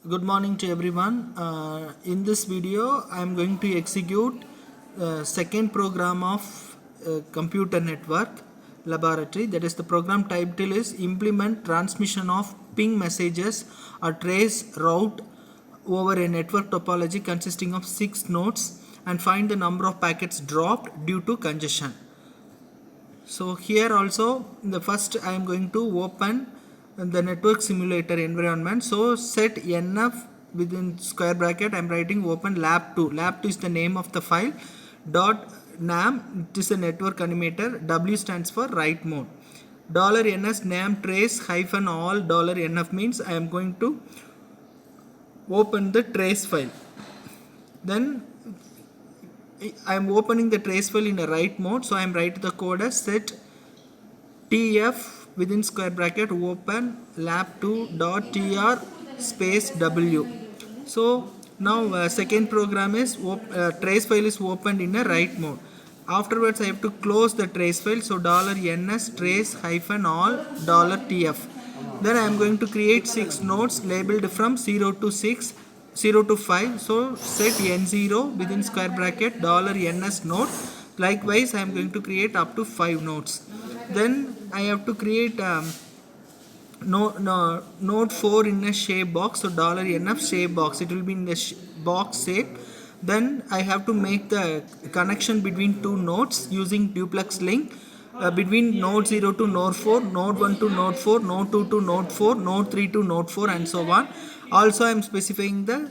Good morning to everyone. In this video, I am going to execute second program of computer network laboratory. That is, the program title is implement transmission of ping messages or trace route over a network topology consisting of 6 nodes and find the number of packets dropped due to congestion. So here also the first I am going to open the network simulator environment. So set nf within square bracket I am writing open lab2. Lab2 is the name of the file. Dot nam, it is a network animator. W stands for write mode. $ns nam trace hyphen all $nf means I am going to open the trace file. Then I am opening the trace file in a write mode, so I am write the code as set tf within square bracket open lab2.tr space w. So now second program is trace file is opened in a write mode. Afterwards I have to close the trace file, so $ns trace hyphen all $tf. Then I am going to create 6 nodes labeled from 0 to 6, 0 to 5. So set n0 within square bracket $ns node. Likewise I am going to create up to 5 nodes. Then I have to create node 4 in a shape box. So $nf shape box, it will be in the box shape. Then I have to make the connection between two nodes using duplex link between node 0 to node 4, node 1 to node 4, node 2 to node 4, node 3 to node 4, and so on. Also I am specifying the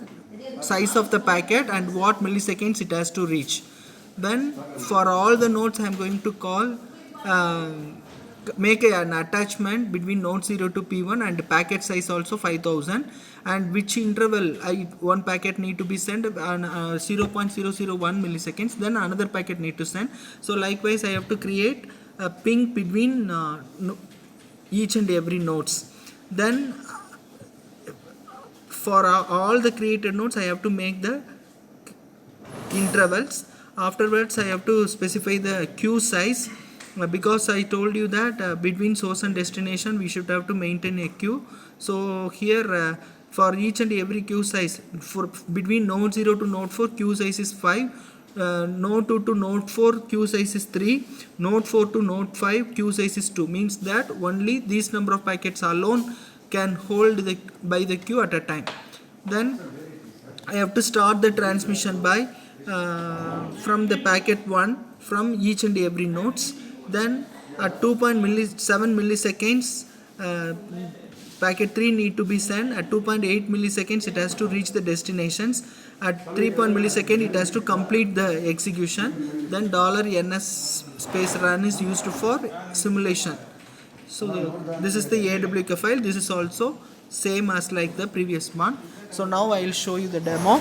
size of the packet and what milliseconds it has to reach. Then for all the nodes I am going to call make an attachment between node 0 to p1 and packet size also 5000, and which interval one packet need to be sent on 0.001 milliseconds, then another packet need to send. So likewise I have to create a ping between each and every nodes. Then for all the created nodes I have to make the intervals. Afterwards I have to specify the queue size, because I told you that between source and destination we should have to maintain a queue. So here for each and every queue size, for between node 0 to node 4 queue size is 5, node 2 to node 4 queue size is 3, node 4 to node 5 queue size is 2, means that only these number of packets alone can hold by the queue at a time. Then I have to start the transmission by from the packet 1 from each and every nodes. Then at 2.7 milliseconds packet 3 need to be sent. At 2.8 milliseconds it has to reach the destinations. At 3 millisecond it has to complete the execution. Then $ns space run is used for simulation. So this is the AWK file. This is also same as like the previous one. So now I will show you the demo.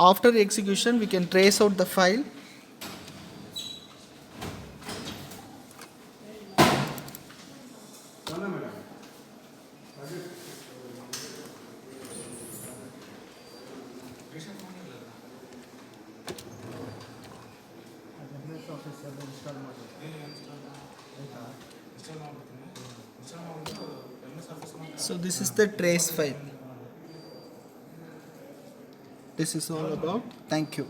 After execution we can trace out the file. So this is the trace file. This is all about. Thank you.